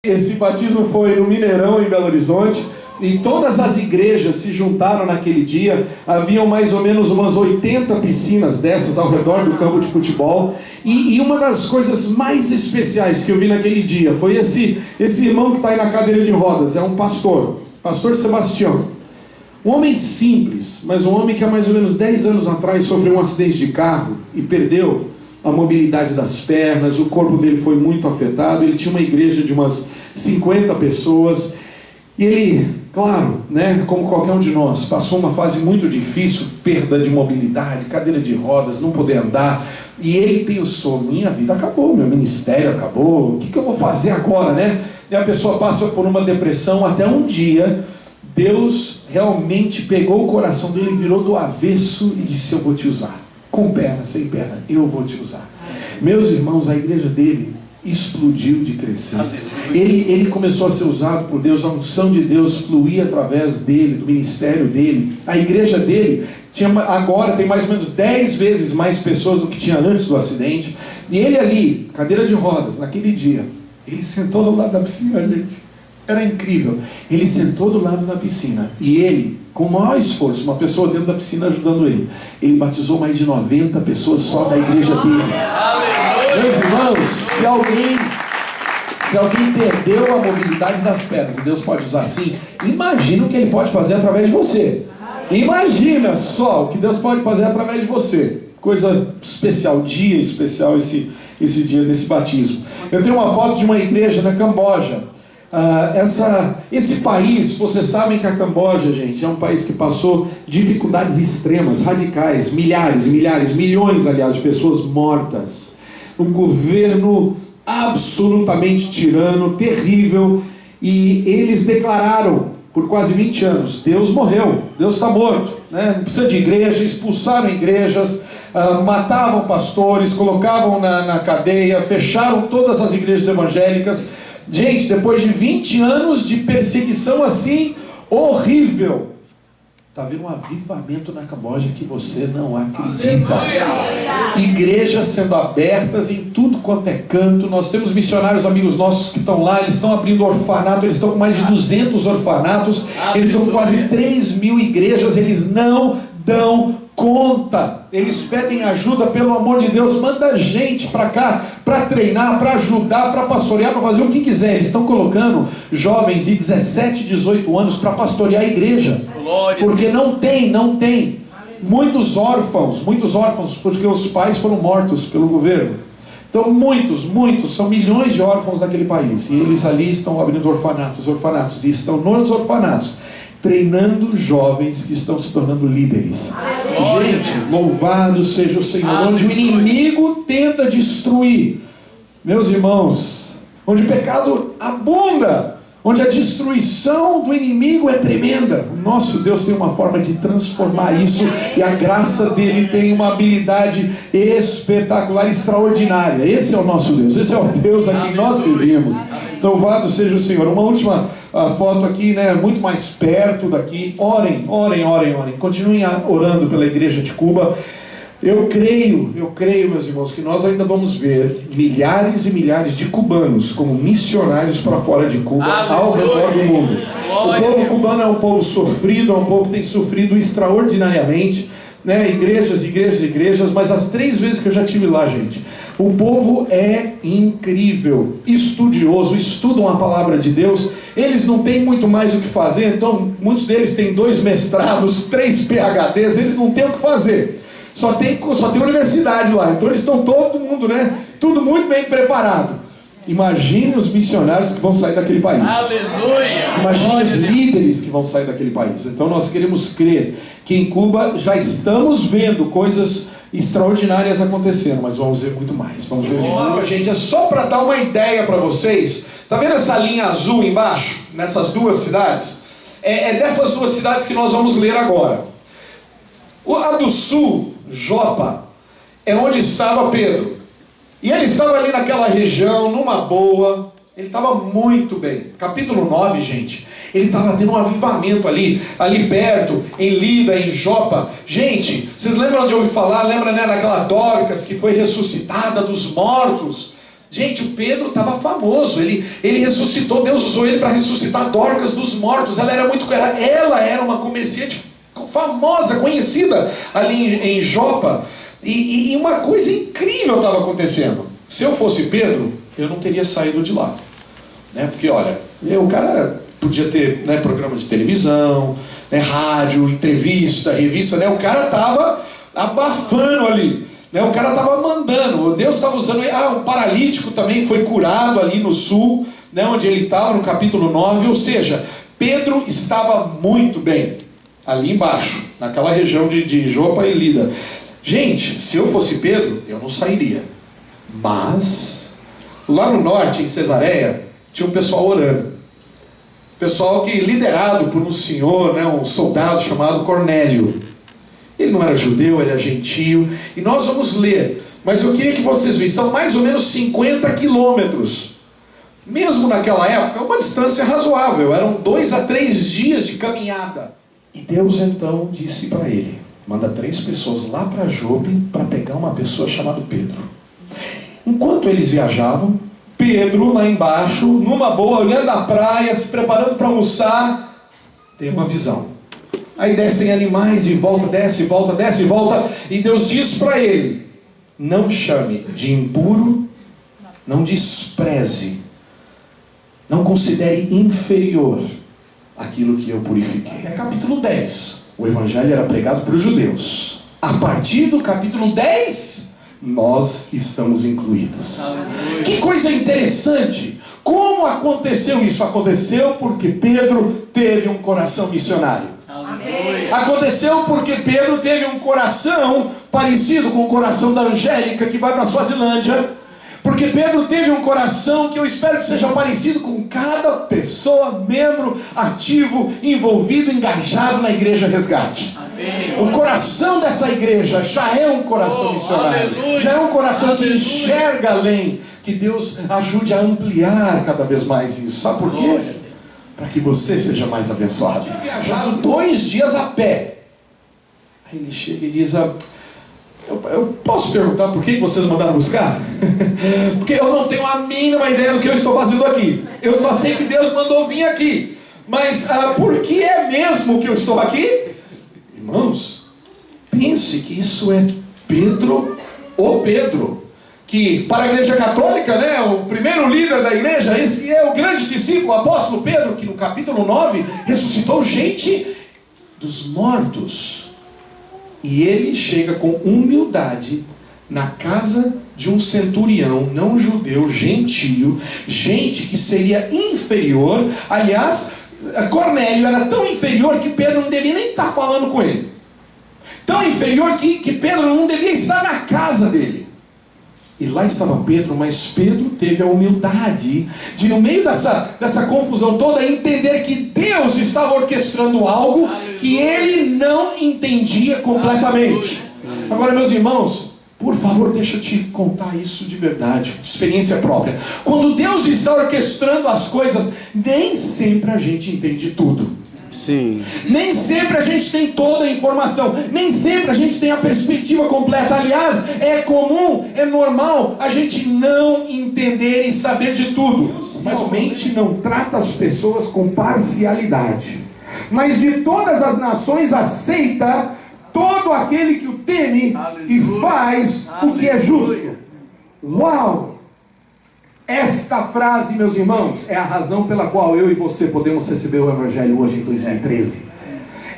Esse batismo foi no Mineirão, em Belo Horizonte, e todas as igrejas se juntaram naquele dia. Haviam mais ou menos umas 80 piscinas dessas ao redor do campo de futebol. E uma das coisas mais especiais que eu vi naquele dia foi esse irmão que está aí na cadeira de rodas. É um pastor Sebastião. Um homem simples, mas um homem que há mais ou menos 10 anos atrás sofreu um acidente de carro e perdeu a mobilidade das pernas, o corpo dele foi muito afetado. Ele tinha uma igreja de umas 50 pessoas, e ele, claro, como qualquer um de nós, passou uma fase muito difícil, perda de mobilidade, cadeira de rodas, não poder andar, e ele pensou: minha vida acabou, meu ministério acabou, o que eu vou fazer agora, E a pessoa passa por uma depressão, até um dia Deus realmente pegou o coração dele, virou do avesso e disse: eu vou te usar. Com perna, sem perna, eu vou te usar. Meus irmãos, a igreja dele explodiu de crescer. Ele começou a ser usado por Deus, a unção de Deus fluía através dele, do ministério dele. A igreja dele agora tem mais ou menos 10 vezes mais pessoas do que tinha antes do acidente. E ele ali, cadeira de rodas, naquele dia, ele sentou do lado da piscina, gente. Era incrível. Ele sentou do lado da piscina e ele, com o maior esforço, uma pessoa dentro da piscina ajudando ele batizou mais de 90 pessoas só da igreja dele. Meus irmãos, se alguém perdeu a mobilidade das pernas e Deus pode usar assim, imagina o que ele pode fazer através de você. Imagina só o que Deus pode fazer através de você. Coisa especial, dia especial esse dia desse batismo. Eu tenho uma foto de uma igreja na Camboja. Esse país, vocês sabem que a Camboja, gente, é um país que passou dificuldades extremas, radicais, milhares e milhares, milhões, aliás, de pessoas mortas. Um governo absolutamente tirano, terrível, e eles declararam por quase 20 anos: Deus morreu, Deus está morto, não precisa de igreja. Expulsaram igrejas, matavam pastores, colocavam na cadeia, fecharam todas as igrejas evangélicas. Gente, depois de 20 anos de perseguição assim, horrível, está havendo um avivamento na Camboja que você não acredita. Igrejas sendo abertas em tudo quanto é canto. Nós temos missionários amigos nossos que estão lá, eles estão abrindo orfanato, eles estão com mais de 200 orfanatos, eles estão com quase 3.000 igrejas, eles não dão conta, eles pedem ajuda, pelo amor de Deus, manda gente para cá, para treinar, para ajudar, para pastorear, para fazer o que quiser. Eles estão colocando jovens de 17, 18 anos para pastorear a igreja, porque não tem, muitos órfãos, porque os pais foram mortos pelo governo. Então muitos, são milhões de órfãos naquele país, e eles ali estão abrindo orfanatos, e estão nos orfanatos treinando jovens que estão se tornando líderes. Gente, louvado seja o Senhor. Onde o inimigo tenta destruir, meus irmãos, onde o pecado abunda, onde a destruição do inimigo é tremenda, o nosso Deus tem uma forma de transformar isso, e a graça dele tem uma habilidade espetacular, extraordinária. Esse é o nosso Deus, esse é o Deus a quem nós servimos. Louvado seja o Senhor. Uma última foto aqui, muito mais perto daqui. Orem. Continuem orando pela igreja de Cuba. Eu creio, meus irmãos, que nós ainda vamos ver milhares e milhares de cubanos como missionários para fora de Cuba, ao redor do mundo. O povo cubano é um povo sofrido, é um povo que tem sofrido extraordinariamente, igrejas, mas as 3 vezes que eu já estive lá, gente, o povo é incrível, estudioso, estudam a palavra de Deus. Eles não têm muito mais o que fazer, então muitos deles têm 2 mestrados, 3 PhDs, eles não têm o que fazer. Só tem universidade lá, então eles estão todo mundo, tudo muito bem preparado. Imagine os missionários que vão sair daquele país. Aleluia! Imagine os líderes que vão sair daquele país. Então nós queremos crer que em Cuba já estamos vendo coisas extraordinárias acontecendo, mas vamos ver muito mais. Vamos ver muito. Gente, é só para dar uma ideia para vocês. Tá vendo essa linha azul embaixo, nessas 2 cidades? É dessas 2 cidades que nós vamos ler agora. A do sul, Jopa, é onde estava Pedro. E ele estava ali naquela região, numa boa. Ele estava muito bem. Capítulo 9, gente, ele estava tendo um avivamento ali perto, em Lida, em Jopa. Gente, vocês lembram de ouvir falar? Lembra, daquela Dorcas que foi ressuscitada dos mortos? Gente, o Pedro estava famoso, ele ressuscitou, Deus usou ele para ressuscitar Dorcas dos mortos. Ela era uma comerciante famosa, conhecida ali em Jopa. E uma coisa incrível estava acontecendo. Se eu fosse Pedro, eu não teria saído de lá, né? Porque olha, o cara podia ter, né, programa de televisão, né, rádio, entrevista, revista, né? O cara estava abafando ali, né? O cara estava mandando, Deus estava usando. Um paralítico também foi curado ali no sul, né, onde ele estava, no capítulo 9. Ou seja, Pedro estava muito bem ali embaixo, naquela região de Jopa e Lida. Gente, se eu fosse Pedro, eu não sairia. Mas lá no norte, em Cesareia, tinha um pessoal orando. Pessoal que liderado por um senhor, né, um soldado chamado Cornélio. Ele não era judeu, ele era gentio. E nós vamos ler. Mas eu queria que vocês vissem, são mais ou menos 50 quilômetros. Mesmo naquela época, uma distância razoável. Eram 2 a 3 dias de caminhada. E Deus então disse para ele: manda 3 pessoas lá para Jope para pegar uma pessoa chamada Pedro. Enquanto eles viajavam, Pedro lá embaixo, numa boa, olhando a praia, se preparando para almoçar, tem uma visão. Aí descem animais e volta, desce, volta, desce, volta. E Deus diz para ele: não chame de impuro, não despreze, não considere inferior aquilo que eu purifiquei. É capítulo 10. O evangelho era pregado para os judeus. A partir do capítulo 10, nós estamos incluídos. Aleluia. Que coisa interessante. Como aconteceu isso? Aconteceu porque Pedro teve um coração missionário. Aleluia. Aconteceu porque Pedro teve um coração parecido com o coração da Angélica, que vai para a Suazilândia. Porque Pedro teve um coração que eu espero que seja parecido com cada pessoa, membro ativo, envolvido, engajado na Igreja Resgate. Amém. O coração dessa igreja já é um coração missionário. Aleluia. Já é um coração, aleluia, que enxerga além. Que Deus ajude a ampliar cada vez mais isso. Sabe por quê? Para que você seja mais abençoado. Eu tinha viajado 2 dias a pé. Aí ele chega e diz: eu posso perguntar por que vocês mandaram buscar? Porque eu não tenho a mínima ideia do que eu estou fazendo aqui. Eu só sei que Deus mandou vir aqui. Mas por que é mesmo que eu estou aqui? Irmãos, pense que isso é Pedro, o Pedro, que para a igreja católica, né, o primeiro líder da igreja, esse é o grande discípulo, o apóstolo Pedro, que no capítulo 9 ressuscitou gente dos mortos. E ele chega com humildade na casa de um centurião não judeu, gentio, gente que seria inferior. Aliás, Cornélio era tão inferior que Pedro não devia nem estar falando com ele. Tão inferior que Pedro não devia estar na casa dele. E lá estava Pedro, mas Pedro teve a humildade de, no meio dessa confusão toda, entender que Deus estava orquestrando algo que ele não entendia completamente. Agora, meus irmãos, por favor, deixa eu te contar isso de verdade, de experiência própria. Quando Deus está orquestrando as coisas, nem sempre a gente entende tudo. Sim. Nem sempre a gente tem toda a informação, nem sempre a gente tem a perspectiva completa. Aliás, é comum, é normal a gente não entender e saber de tudo. Mas a mente não trata as pessoas com parcialidade, mas de todas as nações aceita todo aquele que o teme. Aleluia. E faz o que é justo. Uau! Esta frase, meus irmãos, é a razão pela qual eu e você podemos receber o Evangelho hoje em 2013.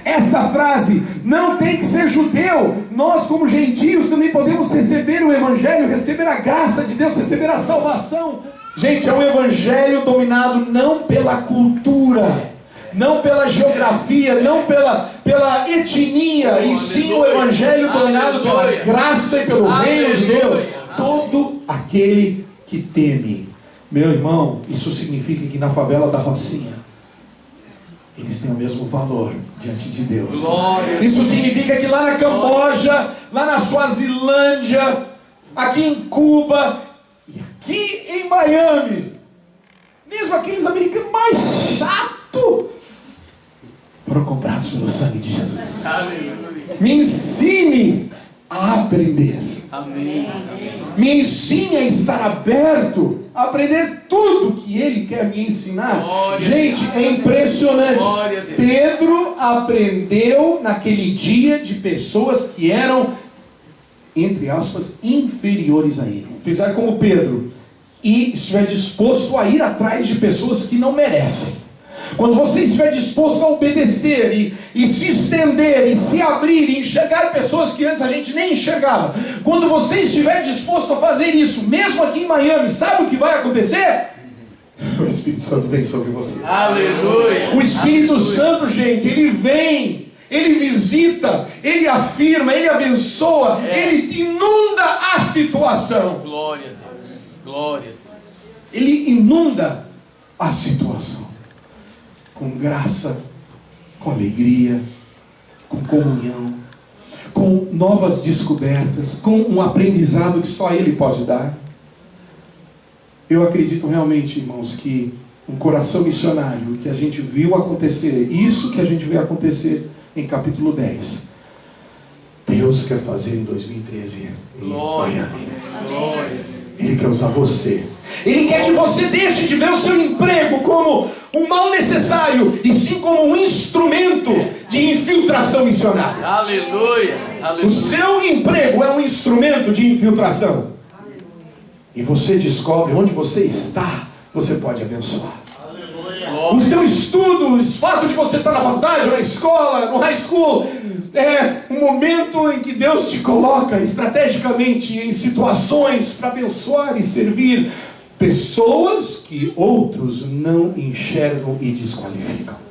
Essa frase não tem que ser judeu. Nós, como gentios, também podemos receber o Evangelho, receber a graça de Deus, receber a salvação. Gente, é um Evangelho dominado não pela cultura, não pela geografia, não pela etnia, e sim o Evangelho dominado pela graça e pelo reino de Deus. Todo aquele que teme. Meu irmão, isso significa que na favela da Rocinha eles têm o mesmo valor diante de Deus. Glória. Isso significa que lá na Camboja, lá na Suazilândia, aqui em Cuba e aqui em Miami, mesmo aqueles americanos mais chatos foram comprados pelo sangue de Jesus. Me ensine a aprender. Amém. Me ensine a estar aberto, a aprender tudo que Ele quer me ensinar. Glória Gente, é impressionante. Glória a Deus. Pedro aprendeu naquele dia de pessoas que eram, entre aspas, inferiores a ele. Fizer como Pedro e estiver disposto a ir atrás de pessoas que não merecem. Quando você estiver disposto a obedecer e se estender e se abrir e enxergar pessoas que antes a gente nem enxergava, quando você estiver disposto a fazer isso, mesmo aqui em Miami, sabe o que vai acontecer? O Espírito Santo vem sobre você. Aleluia. O Espírito Aleluia. Santo, gente, ele vem, ele visita, ele afirma, ele abençoa, ele inunda a situação. Glória a Deus. Glória a Deus. Ele inunda a situação. Com graça, com alegria, com comunhão, com novas descobertas, com um aprendizado que só Ele pode dar. Eu acredito realmente, irmãos, que um coração missionário, que a gente viu acontecer, isso que a gente vê acontecer em capítulo 10, Deus quer fazer em 2013 em Miami. Glória. Ele quer usar você. Ele quer que você deixe de ver o seu emprego como um mal necessário, e sim como um instrumento de infiltração missionária. Aleluia. Aleluia. O seu emprego é um instrumento de infiltração. E você descobre onde você está, você pode abençoar. O teu estudo, o fato de você estar na faculdade, na escola, no high school, é um momento em que Deus te coloca estrategicamente em situações para abençoar e servir pessoas que outros não enxergam e desqualificam.